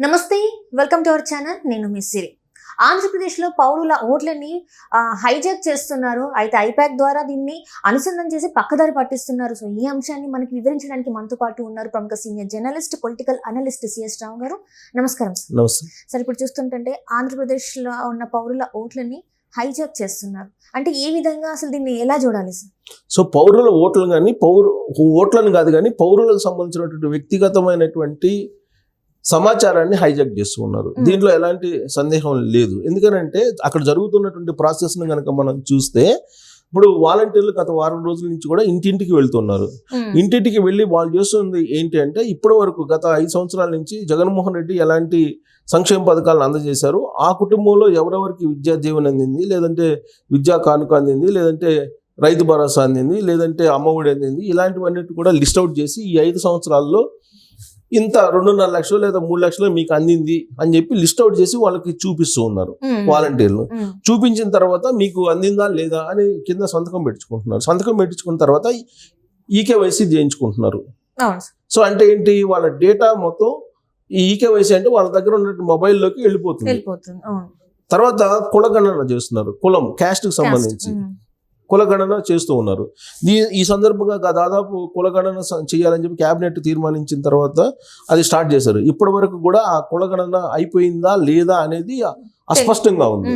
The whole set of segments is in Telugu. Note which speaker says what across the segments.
Speaker 1: నమస్తే, వెల్కమ్ టు అవర్ ఛానల్. నేను మిస్ సిరి. ఆంధ్రప్రదేశ్లో పౌరుల ఓట్లని హైజాక్ చేస్తున్నారు. అయితే ఐపాక్ ద్వారా దీన్ని అనుసంధానం చేసి పక్కదారి పట్టిస్తున్నారు. సో ఈ అంశాన్ని మనకి వివరించడానికి మనతో పాటు ఉన్నారు ప్రముఖ senior journalist, political analyst C S Rao గారు. నమస్కారం సార్.
Speaker 2: నమస్తే
Speaker 1: సార్, ఇప్పుడు చూస్తుంటే ఆంధ్రప్రదేశ్లో ఉన్న పౌరుల ఓట్లని హైజాక్ చేస్తున్నారు అంటే ఏ విధంగా, అసలు దీన్ని ఎలా చూడాలి సార్?
Speaker 2: సో పౌరుల ఓట్లను కానీ ఓట్లను కాదు కానీ పౌరులకు సంబంధించినటువంటి వ్యక్తిగతమైనటువంటి సమాచారాన్ని హైజాక్ చేస్తూ ఉన్నారు. దీంట్లో ఎలాంటి సందేహం లేదు. ఎందుకనంటే అక్కడ జరుగుతున్నటువంటి ప్రాసెస్ను కనుక మనం చూస్తే, ఇప్పుడు వాలంటీర్లు గత వారం రోజుల నుంచి కూడా ఇంటింటికి వెళ్తున్నారు. ఇంటింటికి వెళ్ళి వాళ్ళు చేస్తుంది ఏంటి అంటే, ఇప్పటి వరకు గత 5 సంవత్సరాల నుంచి జగన్మోహన్ రెడ్డి ఎలాంటి సంక్షేమ పథకాలను అందజేశారు, ఆ కుటుంబంలో ఎవరెవరికి విద్యా దీవెన అందింది, లేదంటే విద్యా కానుక అందింది, లేదంటే రైతు భరోసా అందింది, లేదంటే అమ్మఒడి అందింది, ఇలాంటివన్నిటి కూడా లిస్ట్ అవుట్ చేసి ఈ 5 సంవత్సరాల్లో ఇంత 2.5 లక్షలు లేదా 3 లక్షలు మీకు అందింది అని చెప్పి లిస్ట్ అవుట్ చేసి వాళ్ళకి చూపిస్తూ ఉన్నారు వాలంటీర్లు. చూపించిన తర్వాత మీకు అందిందా లేదా అని కింద సంతకం పెట్టించుకుంటున్నారు. సంతకం పెట్టించుకున్న తర్వాత ఈకేవైసీ చేయించుకుంటున్నారు. సో అంటే ఏంటి, వాళ్ళ డేటా మొత్తం ఈ ఈకేవైసీ అంటే వాళ్ళ దగ్గర ఉన్న మొబైల్లోకి వెళ్ళిపోతుంది. తర్వాత కులగణన చేస్తున్నారు. కులం, క్యాస్ట్కి సంబంధించి కులగణన చేస్తూ ఉన్నారు. ఈ సందర్భంగా దాదాపు కులగణన చేయాలని చెప్పి క్యాబినెట్ తీర్మానించిన తర్వాత అది స్టార్ట్ చేశారు. ఇప్పటి వరకు కూడా ఆ కులగణన అయిపోయిందా లేదా అనేది అస్పష్టంగా ఉంది.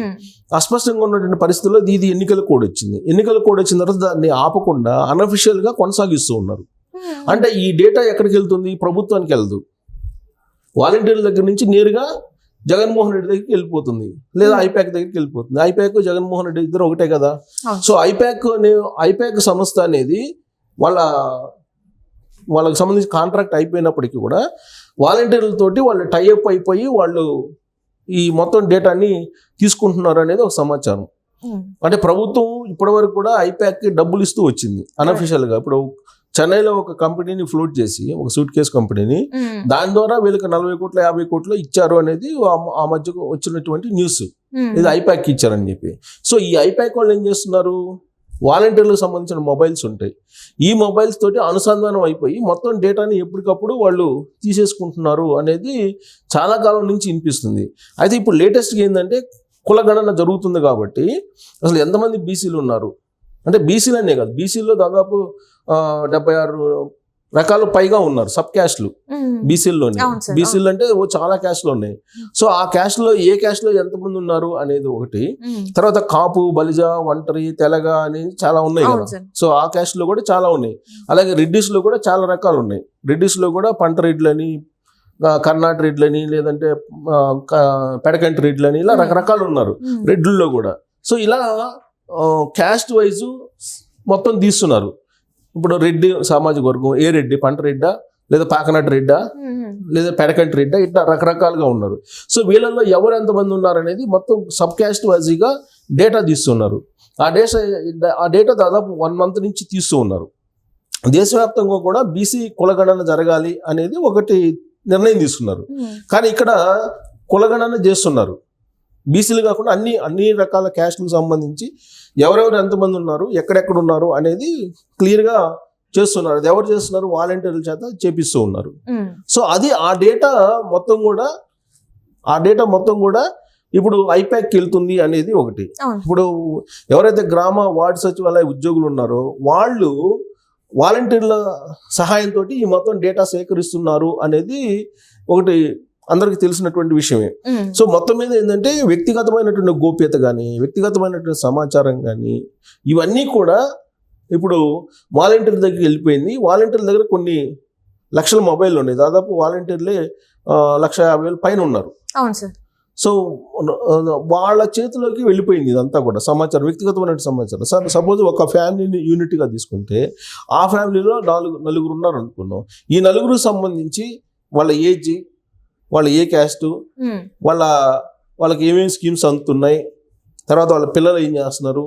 Speaker 2: అస్పష్టంగా ఉన్నటువంటి పరిస్థితుల్లో ఇది ఎన్నికల కోడ్ వచ్చింది. ఎన్నికల కోడ్ వచ్చిన తర్వాత దాన్ని ఆపకుండా అన్అఫిషియల్ గా కొనసాగిస్తూ ఉన్నారు. అంటే ఈ డేటా ఎక్కడికి వెళ్తుంది? ప్రభుత్వానికి వెళ్దు, వాలంటీర్ల దగ్గర నుంచి నేరుగా జగన్మోహన్ రెడ్డి దగ్గరికి వెళ్ళిపోతుంది, లేదా ఐపాక్ దగ్గరికి వెళ్ళిపోతుంది. ఐపాక్ జగన్మోహన్ రెడ్డి ఇద్దరు ఒకటే కదా. సో ఐపాక్ సంస్థ అనేది వాళ్ళకి సంబంధించి కాంట్రాక్ట్ అయిపోయినప్పటికీ కూడా వాలంటీర్లతోటి వాళ్ళు టైఅప్ అయిపోయి వాళ్ళు ఈ మొత్తం డేటాని తీసుకుంటున్నారు అనేది ఒక సమాచారం. అంటే ప్రభుత్వం ఇప్పటి వరకు కూడా ఐపాక్కి డబ్బులు ఇస్తూ వచ్చింది అన్అఫిషియల్ గా. ఇప్పుడు చెన్నైలో ఒక కంపెనీని ఫ్లోట్ చేసి, ఒక సూట్ కేస్ కంపెనీని, దాని ద్వారా వీళ్ళకి 40 కోట్లు 50 కోట్లు ఇచ్చారు అనేది ఆ మధ్యకు వచ్చినటువంటి న్యూస్. ఇది ఐపాక్ ఇచ్చారని చెప్పి. సో ఈ ఐపాక్ వాళ్ళు ఏం చేస్తున్నారు, వాలంటీర్లకు సంబంధించిన మొబైల్స్ ఉంటాయి, ఈ మొబైల్స్ తోటి అనుసంధానం అయిపోయి మొత్తం డేటాని ఎప్పటికప్పుడు వాళ్ళు తీసేసుకుంటున్నారు అనేది చాలా కాలం నుంచి వినిపిస్తుంది. అయితే ఇప్పుడు లేటెస్ట్గా ఏంటంటే, కులగణన జరుగుతుంది కాబట్టి అసలు ఎంతమంది బీసీలు ఉన్నారు అంటే, బీసీలు అనే కాదు, బీసీలో దాదాపు 76 రకాలు పైగా ఉన్నారు సబ్ క్యాస్ట్లు బీసీల్లోనే. బీసీలు అంటే చాలా క్యాస్ట్లు ఉన్నాయి. సో ఆ క్యాస్ట్లో ఏ క్యాస్ట్లో ఎంతమంది ఉన్నారు అనేది ఒకటి. తర్వాత కాపు, బలిజ, ఒంటరి, తెలగ అని చాలా ఉన్నాయి కదా. సో ఆ క్యాస్ట్లో కూడా చాలా ఉన్నాయి. అలాగే రెడ్డిస్లో కూడా చాలా రకాలు ఉన్నాయి. రెడ్డిస్లో కూడా పంట రెడ్లని, కర్ణాటక రెడ్లని, లేదంటే పెడకంటి రెడ్లని, ఇలా రకరకాలు ఉన్నారు రెడ్లలో కూడా. సో ఇలా క్యాస్ట్ వైజ్ మొత్తం తీస్తున్నారు. ఇప్పుడు రెడ్డి సామాజిక వర్గం, ఏ రెడ్డి, పంట రెడ్డా, లేదా పాకనాటి రెడ్డా, లేదా పెడకంటి రెడ్డా, ఇట్లా రకరకాలుగా ఉన్నారు. సో వీళ్ళల్లో ఎవరు ఎంతమంది ఉన్నారనేది మొత్తం సబ్ క్యాస్ట్ వైజ్గా డేటా తీస్తున్నారు. ఆ డేటా దాదాపు 1 మంత్ నుంచి తీస్తూ ఉన్నారు. దేశవ్యాప్తంగా కూడా బీసీ కులగణన జరగాలి అనేది ఒకటి నిర్ణయం తీసుకున్నారు. కానీ ఇక్కడ కులగణన చేస్తున్నారు. బీసీలు కాకుండా అన్ని రకాల క్యాస్ట్లకు సంబంధించి ఎవరెవరు ఎంతమంది ఉన్నారు, ఎక్కడెక్కడ ఉన్నారు అనేది క్లియర్గా చేస్తున్నారు. అది ఎవరు చేస్తున్నారు? వాలంటీర్ల చేత చేపిస్తూ ఉన్నారు. సో అది ఆ డేటా మొత్తం కూడా ఇప్పుడు ఐపాక్కి వెళ్తుంది అనేది ఒకటి. ఇప్పుడు ఎవరైతే గ్రామ వార్డు సచివాలయ ఉద్యోగులు ఉన్నారో వాళ్ళు వాలంటీర్ల సహాయంతో ఈ మొత్తం డేటా సేకరిస్తున్నారు అనేది ఒకటి అందరికి తెలిసినటువంటి విషయమే. సో మొత్తం మీద ఏంటంటే, వ్యక్తిగతమైనటువంటి గోప్యత కానీ, వ్యక్తిగతమైనటువంటి సమాచారం కానీ, ఇవన్నీ కూడా ఇప్పుడు వాలంటీర్ దగ్గరికి వెళ్ళిపోయింది. వాలంటీర్ల దగ్గర కొన్ని లక్షల మొబైల్ ఉన్నాయి. దాదాపు వాలంటీర్లే 1,50,000 పైన ఉన్నారు. సో వాళ్ళ చేతిలోకి వెళ్ళిపోయింది ఇదంతా కూడా సమాచారం, వ్యక్తిగతమైన సమాచారం. సపోజ్ ఒక ఫ్యామిలీని యూనిట్గా తీసుకుంటే, ఆ ఫ్యామిలీలో నలుగురు ఉన్నారు అనుకున్నాం. ఈ నలుగురికి సంబంధించి వాళ్ళ ఏజ్, వాళ్ళ ఏ క్యాస్టు, వాళ్ళకి ఏమేమి స్కీమ్స్ అందుతున్నాయి, తర్వాత వాళ్ళ పిల్లలు ఏం చేస్తున్నారు,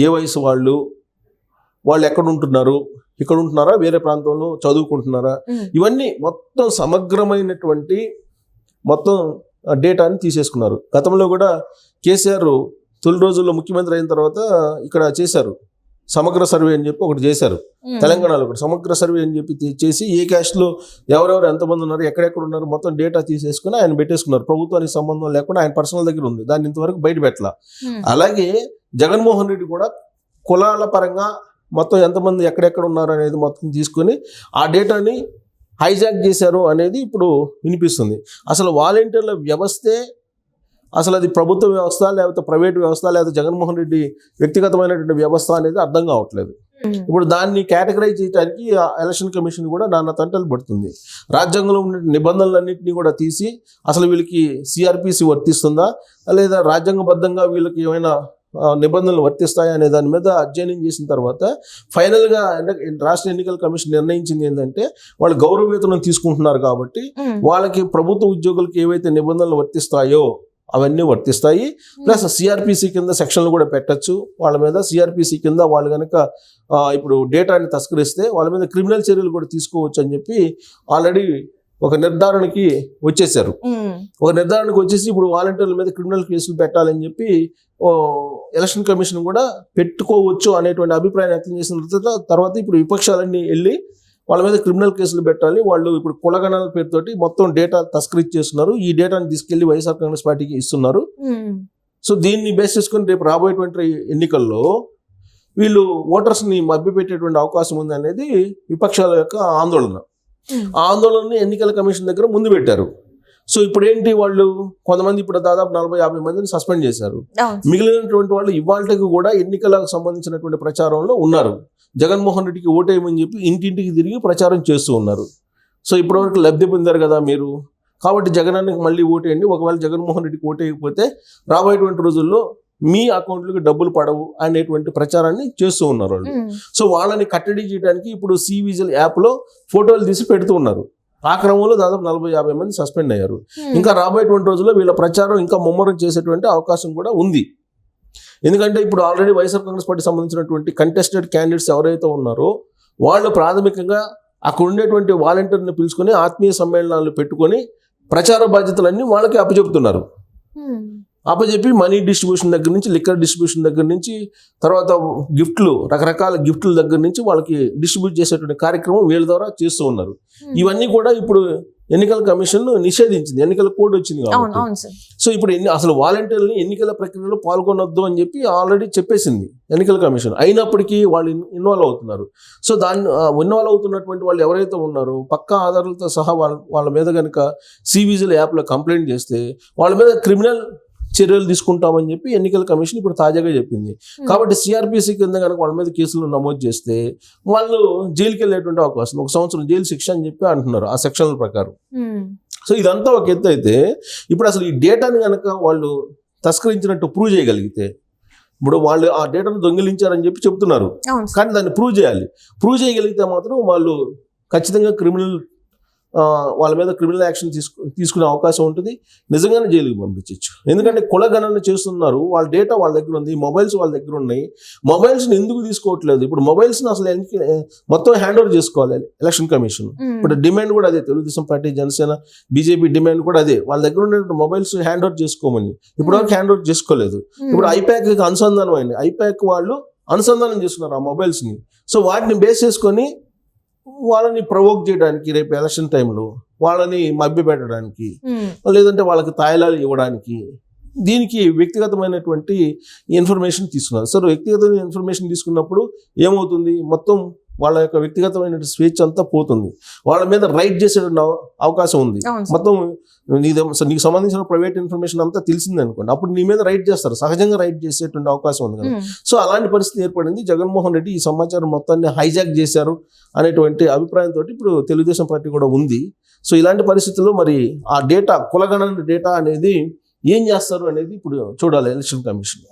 Speaker 2: ఏ వయసు వాళ్ళు ఎక్కడ ఉంటున్నారు, ఇక్కడ ఉంటున్నారా, వేరే ప్రాంతంలో చదువుకుంటున్నారా, ఇవన్నీ మొత్తం సమగ్రమైనటువంటి మొత్తం డేటాని తీసేసుకున్నారు. గతంలో కూడా కేసీఆర్ తొలి రోజుల్లో ముఖ్యమంత్రి అయిన తర్వాత ఇక్కడ చేశారు. సమగ్ర సర్వే అని చెప్పి ఒకటి చేశారు తెలంగాణలో కూడా సమగ్ర సర్వే అని చెప్పి చేసి ఏ క్యాస్ట్లో ఎవరెవరు ఎంతమంది ఉన్నారు ఎక్కడెక్కడ ఉన్నారు మొత్తం డేటా తీసేసుకుని ఆయన పెట్టేసుకున్నారు. ప్రభుత్వానికి సంబంధం లేకుండా ఆయన పర్సనల్ దగ్గర ఉంది, దాన్ని ఇంతవరకు బయట పెట్టాల. అలాగే జగన్మోహన్ రెడ్డి కూడా కులాల పరంగా మొత్తం ఎంతమంది ఎక్కడెక్కడ ఉన్నారు అనేది మొత్తం తీసుకొని ఆ డేటాని హైజాక్ చేశారు అనేది ఇప్పుడు వినిపిస్తుంది. అసలు వాలంటీర్ల వ్యవస్థే అసలు అది ప్రభుత్వ వ్యవస్థ లేకపోతే ప్రైవేట్ వ్యవస్థ లేకపోతే జగన్మోహన్ రెడ్డి వ్యక్తిగతమైనటువంటి వ్యవస్థ అనేది అర్థం కావట్లేదు. ఇప్పుడు దాన్ని కేటగరైజ్ చేయడానికి ఎలక్షన్ కమిషన్ కూడా నాన్న తంటలు పడుతుంది. రాజ్యాంగంలో ఉన్న నిబంధనలన్నింటినీ కూడా తీసి అసలు వీళ్ళకి సిఆర్పిసి వర్తిస్తుందా లేదా రాజ్యాంగబద్ధంగా వీళ్ళకి ఏమైనా నిబంధనలు వర్తిస్తాయా అనే దాని మీద అధ్యయనం చేసిన తర్వాత ఫైనల్గా రాష్ట్ర ఎన్నికల కమిషన్ నిర్ణయించింది ఏంటంటే వాళ్ళు గౌరవ వేతనం తీసుకుంటున్నారు కాబట్టి వాళ్ళకి ప్రభుత్వ ఉద్యోగులకి ఏవైతే నిబంధనలు వర్తిస్తాయో అవన్నీ వర్తిస్తాయి. ప్లస్ సిఆర్పిసి కింద సెక్షన్లు కూడా పెట్టచ్చు వాళ్ళ మీద. సిఆర్పిసి కింద వాళ్ళు కనుక ఇప్పుడు డేటాని తస్కరిస్తే వాళ్ళ మీద క్రిమినల్ చర్యలు కూడా తీసుకోవచ్చు అని చెప్పి ఆల్రెడీ ఒక నిర్ధారణకి వచ్చేసారు. ఒక నిర్ధారణకు వచ్చేసి ఇప్పుడు వాలంటీర్ల మీద క్రిమినల్ కేసులు పెట్టాలని చెప్పి ఎలక్షన్ కమిషన్ కూడా పెట్టుకోవచ్చు అనేటువంటి అభిప్రాయం వ్యక్తం చేసిన తర్వాత ఇప్పుడు విపక్షాలన్నీ వెళ్ళి వాళ్ళ మీద క్రిమినల్ కేసులు పెట్టాలి, వాళ్ళు ఇప్పుడు కులగణాల పేరుతోటి మొత్తం డేటా తస్కరీ చేస్తున్నారు, ఈ డేటాని తీసుకెళ్లి వైఎస్ఆర్ కాంగ్రెస్ పార్టీకి ఇస్తున్నారు. సో దీన్ని బేస్ చేసుకుని రేపు రాబోయేటువంటి ఎన్నికల్లో వీళ్ళు ఓటర్స్ని మభ్యపెట్టేటువంటి అవకాశం ఉంది అనేది విపక్షాల యొక్క ఆందోళన. ఆ ఆందోళనని ఎన్నికల కమిషన్ దగ్గర ముందు పెట్టారు. సో ఇప్పుడు ఏంటి వాళ్ళు కొంతమంది ఇప్పుడు దాదాపు 40-50 మందిని సస్పెండ్ చేశారు. మిగిలినటువంటి వాళ్ళు ఇవాళకి కూడా ఎన్నికలకు సంబంధించినటువంటి ప్రచారంలో ఉన్నారు. జగన్మోహన్ రెడ్డికి ఓటేయమని చెప్పి ఇంటింటికి తిరిగి ప్రచారం చేస్తూ ఉన్నారు. సో ఇప్పటివరకు లబ్ధి పొందారు కదా మీరు, కాబట్టి జగనానికి మళ్ళీ ఓటేయండి, ఒకవేళ జగన్మోహన్ రెడ్డికి ఓటేయకపోతే రాబోయేటువంటి రోజుల్లో మీ అకౌంట్లకు డబ్బులు పడవు అనేటువంటి ప్రచారాన్ని చేస్తూ ఉన్నారు వాళ్ళు. సో వాళ్ళని కట్టడి చేయడానికి ఇప్పుడు సివిజిల్ యాప్లో ఫోటోలు తీసి పెడుతూ ఉన్నారు. ఆ క్రమంలో దాదాపు 40-50 మంది సస్పెండ్ అయ్యారు. ఇంకా రాబోయేటువంటి రోజుల్లో వీళ్ళ ప్రచారం ఇంకా ముమ్మరం చేసేటువంటి అవకాశం కూడా ఉంది. ఎందుకంటే ఇప్పుడు ఆల్రెడీ వైఎస్ఆర్ కాంగ్రెస్ పార్టీ సంబంధించినటువంటి కంటెస్టెడ్ క్యాండిడేట్స్ ఎవరైతే ఉన్నారో వాళ్ళు ప్రాథమికంగా అక్కడ ఉండేటువంటి వాలంటీర్ని పిలుచుకొని ఆత్మీయ సమ్మేళనాలు పెట్టుకొని ప్రచార బాధ్యతలన్నీ వాళ్ళకి అప్పచెప్తున్నారు. అప్పచెప్పి మనీ డిస్ట్రిబ్యూషన్ దగ్గర నుంచి లిక్కర్ డిస్ట్రిబ్యూషన్ దగ్గర నుంచి తర్వాత గిఫ్ట్లు రకరకాల గిఫ్ట్ల దగ్గర నుంచి వాళ్ళకి డిస్ట్రిబ్యూట్ చేసేటువంటి కార్యక్రమం వీళ్ళ ద్వారా చేస్తూ ఉన్నారు. ఇవన్నీ కూడా ఇప్పుడు ఎన్నికల కమిషన్ నిషేధించింది, ఎన్నికల కోడ్ వచ్చింది కాబట్టి. సో ఇప్పుడు అసలు వాలంటీర్ని ఎన్నికల ప్రక్రియలో పాల్గొనొద్దు అని చెప్పి ఆల్రెడీ చెప్పేసింది ఎన్నికల కమిషన్. అయినప్పటికీ వాళ్ళు ఇన్వాల్వ్ అవుతున్నారు. సో దాన్ని ఇన్వాల్వ్ అవుతున్నటువంటి వాళ్ళు ఎవరైతే ఉన్నారో పక్కా ఆధారాలతో సహా వాళ్ళ మీద కనుక సివిజిల్ యాప్లో కంప్లైంట్ చేస్తే వాళ్ళ మీద క్రిమినల్ చర్యలు తీసుకుంటామని చెప్పి ఎన్నికల కమిషన్ ఇప్పుడు తాజాగా చెప్పింది. కాబట్టి సిఆర్పిసి కింద కనుక వాళ్ళ మీద కేసులు నమోదు చేస్తే వాళ్ళు జైలుకి వెళ్ళేటువంటి అవకాశం, 1 సంవత్సరం జైలు శిక్ష అని చెప్పి అంటున్నారు ఆ సెక్షన్ల ప్రకారం. సో ఇదంతా ఒక ఎత్తు అయితే ఇప్పుడు అసలు ఈ డేటాని కనుక వాళ్ళు తస్కరించినట్టు ప్రూవ్ చేయగలిగితే, ఇప్పుడు వాళ్ళు ఆ డేటాను దొంగిలించారని చెప్పి చెప్తున్నారు కానీ దాన్ని ప్రూవ్ చేయాలి. ప్రూవ్ చేయగలిగితే మాత్రం వాళ్ళు ఖచ్చితంగా వాళ్ళ మీద క్రిమినల్ యాక్షన్ తీసుకునే అవకాశం ఉంటుంది. నిజంగానే జైలుకి పంపించవచ్చు. ఎందుకంటే కులగణన చేస్తున్నారు, వాళ్ళ డేటా వాళ్ళ దగ్గర ఉంది, మొబైల్స్ వాళ్ళ దగ్గర ఉన్నాయి. మొబైల్స్ని ఎందుకు తీసుకోవట్లేదు? ఇప్పుడు మొబైల్స్ని అసలు మొత్తం హ్యాండ్ ఓవర్ చేసుకోవాలి ఎలక్షన్ కమిషన్. ఇప్పుడు డిమాండ్ కూడా అదే, Telugu Desam party, Janasena, BJP demand కూడా అదే, వాళ్ళ దగ్గర ఉన్న మొబైల్స్ హ్యాండ్ ఓవర్ చేసుకోమని. ఇప్పటివరకు హ్యాండ్ ఓవర్ చేసుకోలేదు. ఇప్పుడు ఐప్యాక్ అనుసంధానం అయింది, ఐప్యాక్ వాళ్ళు అనుసంధానం చేస్తున్నారు ఆ మొబైల్స్ని. సో వాటిని బేస్ చేసుకొని వాళ్ళని ప్రొవోక్ చేయడానికి రేపు ఎలక్షన్ టైంలో వాళ్ళని మభ్యపెట్టడానికి లేదంటే వాళ్ళకి తాయిలాలు ఇవ్వడానికి దీనికి వ్యక్తిగతమైనటువంటి ఇన్ఫర్మేషన్ తీసుకున్నారు. సో వ్యక్తిగతమైన ఇన్ఫర్మేషన్ తీసుకున్నప్పుడు ఏమవుతుంది, మొత్తం వాళ్ళ యొక్క వ్యక్తిగతమైన స్వేచ్ఛ అంతా పోతుంది. వాళ్ళ మీద రైట్ చేసే అవకాశం ఉంది. మొత్తం నీకు సంబంధించిన ప్రైవేట్ ఇన్ఫర్మేషన్ అంతా తెలిసింది అనుకోండి, అప్పుడు నీ మీద రైట్ చేస్తారు, సహజంగా రైట్ చేసేటువంటి అవకాశం ఉంది కదా. సో అలాంటి పరిస్థితి ఏర్పడింది. జగన్మోహన్ రెడ్డి ఈ సమాచారం మొత్తాన్ని హైజాక్ చేశారు అనేటువంటి అభిప్రాయంతో ఇప్పుడు తెలుగుదేశం పార్టీ కూడా ఉంది. సో ఇలాంటి పరిస్థితుల్లో మరి ఆ డేటా కులగణన డేటా అనేది ఏం చేస్తారు అనేది ఇప్పుడు చూడాలి ఎలక్షన్ కమిషన్.